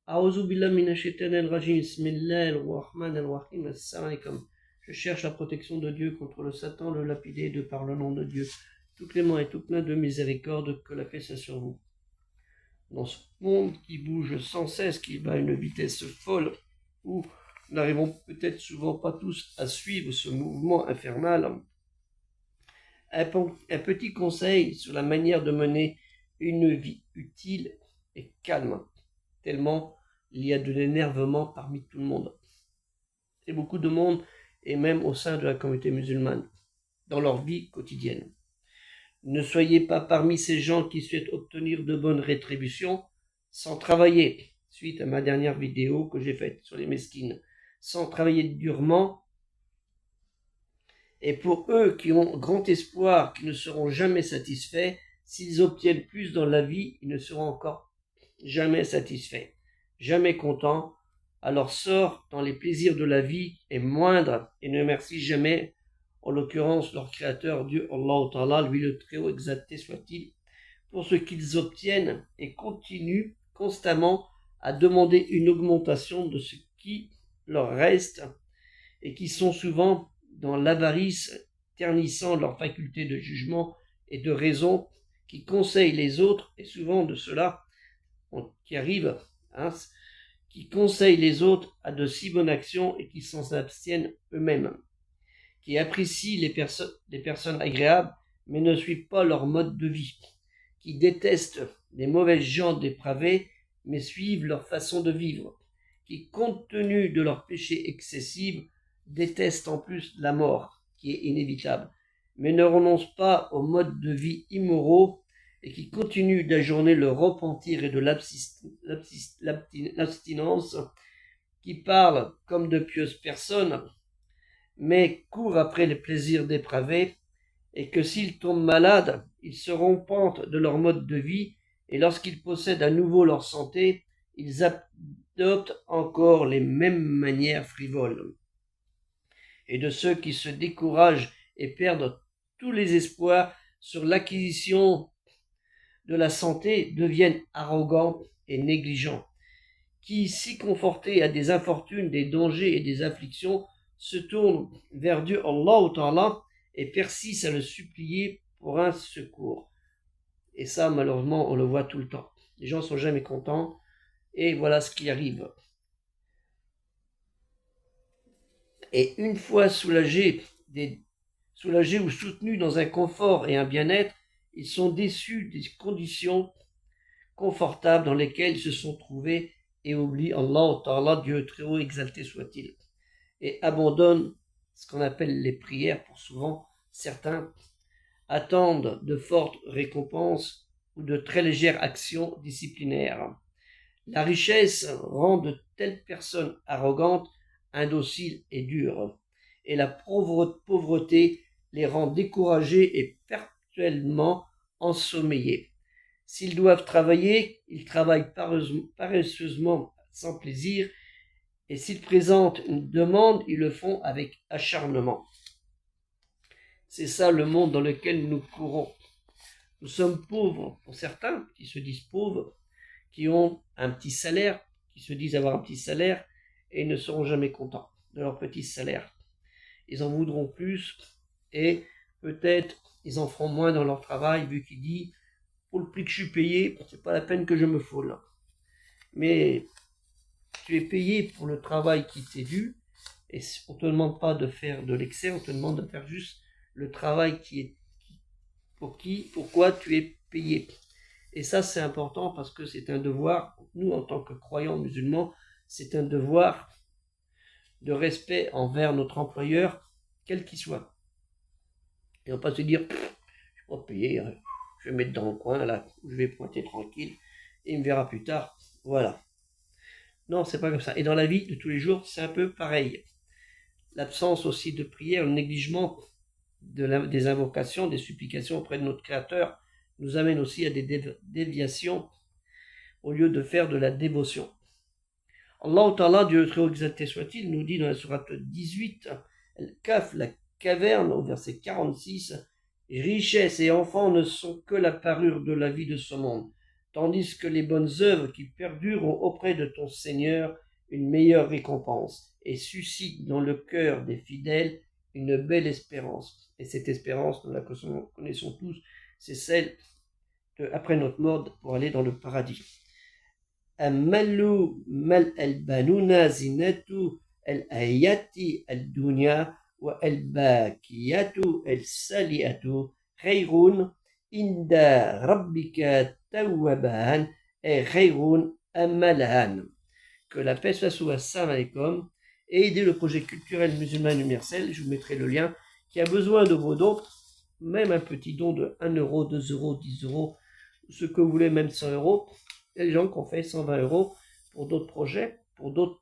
A'udhu billahi minash shaitanir rajim. Bismillahir rahmanir rahim. Assalamu alaikum. Je cherche la protection de Dieu contre le Satan, le lapidé, de par le nom de Dieu, tout clément et tout plein de miséricorde, que la paix soit sur vous. Dans ce monde qui bouge sans cesse, qui va à une vitesse folle, où nous n'arrivons peut-être souvent pas tous à suivre ce mouvement infernal, un petit conseil sur la manière de mener une vie utile et calme, tellement il y a de l'énervement parmi tout le monde. Et beaucoup de monde, et même au sein de la communauté musulmane, dans leur vie quotidienne. Ne soyez pas parmi ces gens qui souhaitent obtenir de bonnes rétributions sans travailler, suite à ma dernière vidéo que j'ai faite sur les mesquines, sans travailler durement. Et pour eux qui ont grand espoir, qui ne seront jamais satisfaits, s'ils obtiennent plus dans la vie, ils ne seront encore jamais satisfaits, jamais contents. Alors sort dans les plaisirs de la vie est moindre et ne merci jamais, en l'occurrence leur créateur Dieu Allah Ta'ala, lui le très haut exalté soit-il, pour ce qu'ils obtiennent, et continuent constamment à demander une augmentation de ce qui leur reste, et qui sont souvent dans l'avarice, ternissant leur faculté de jugement et de raison, qui conseillent les autres, et souvent de cela qui arrive, qui conseillent les autres à de si bonnes actions et qui s'en abstiennent eux-mêmes, qui apprécient les personnes agréables mais ne suivent pas leur mode de vie, qui détestent les mauvaises gens dépravés mais suivent leur façon de vivre, qui, compte tenu de leurs péchés excessifs, détestent en plus la mort, qui est inévitable, mais ne renoncent pas aux modes de vie immoraux et qui continuent d'ajourner le repentir et de l'abstinence, qui parlent comme de pieuses personnes, mais courent après les plaisirs dépravés, et que s'ils tombent malades, ils se repentent de leur mode de vie, et lorsqu'ils possèdent à nouveau leur santé, ils adoptent encore les mêmes manières frivoles. Et de ceux qui se découragent et perdent tous les espoirs sur l'acquisition de la santé, deviennent arrogants et négligents, qui, si confortés à des infortunes, des dangers et des afflictions, se tournent vers Dieu Allah Ta'ala et persistent à le supplier pour un secours. Et ça, malheureusement, on le voit tout le temps. Les gens sont jamais contents, et voilà ce qui arrive. Et une fois soulagés ou soutenus dans un confort et un bien-être, ils sont déçus des conditions confortables dans lesquelles ils se sont trouvés et oublient Allah Ta'ala, Dieu très haut exalté soit-il, et abandonnent ce qu'on appelle les prières. Pour souvent, certains attendent de fortes récompenses ou de très légères actions disciplinaires. La richesse rend de telles personnes arrogantes, indociles et dures, et la pauvreté les rend découragés et perpétuellement ensommeillés. S'ils doivent travailler, ils travaillent paresseusement sans plaisir, et s'ils présentent une demande, ils le font avec acharnement. C'est ça le monde dans lequel nous courons. Nous sommes pauvres pour certains qui se disent pauvres, qui ont un petit salaire, qui se disent avoir un petit salaire, et ne seront jamais contents de leur petit salaire. Ils en voudront plus, et peut-être ils en feront moins dans leur travail, vu qu'il dit, pour le prix que je suis payé, c'est pas la peine que je me foule. Mais tu es payé pour le travail qui t'est dû, et on ne te demande pas de faire de l'excès, on te demande de faire juste le travail pourquoi tu es payé. Et ça, c'est important parce que c'est un devoir, nous, en tant que croyants musulmans, c'est un devoir de respect envers notre employeur, quel qu'il soit. Et on ne va pas se dire, je ne suis pas payé, je vais me mettre dans le coin, là, où je vais pointer tranquille, et il me verra plus tard. Voilà. Non, c'est pas comme ça. Et dans la vie de tous les jours, c'est un peu pareil. L'absence aussi de prière, le négligement des invocations, des supplications auprès de notre Créateur, nous amène aussi à des déviations au lieu de faire de la dévotion. Allah Ta'ala, Dieu très haut exalté soit-il, nous dit dans la sourate 18, Al-Kaf, la caverne, au verset 46, richesse et enfants ne sont que la parure de la vie de ce monde, tandis que les bonnes œuvres qui perdurent ont auprès de ton Seigneur une meilleure récompense et suscitent dans le cœur des fidèles une belle espérance. Et cette espérance, nous la connaissons tous, c'est celle de, après notre mort, pour aller dans le paradis. Amalu mal al-banuna zinatu al-ayati al-dunya wa al-bakiyatu al-saliatu khayrun inda rabbika tawwaban et khayrun amalan. Que la paix soit sous Assalamu alaikum et aider le projet culturel musulman universel, je vous mettrai le lien, qui a besoin de vos dons, même un petit don de 1 euro, 2 euros, 10 euros, ce que vous voulez, même 100 euros. Il y a des gens qui ont fait 120 euros pour d'autres projets, pour d'autres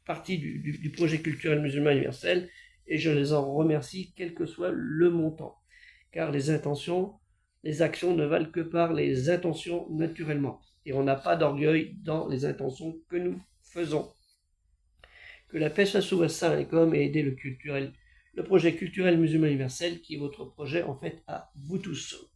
parties du projet culturel musulman universel, et je les en remercie, quel que soit le montant. Car les intentions, les actions ne valent que par les intentions naturellement. Et on n'a pas d'orgueil dans les intentions que nous faisons. Que la paix soit sous Assalamu alaikum et aider le projet culturel musulman universel qui est votre projet en fait à vous tous.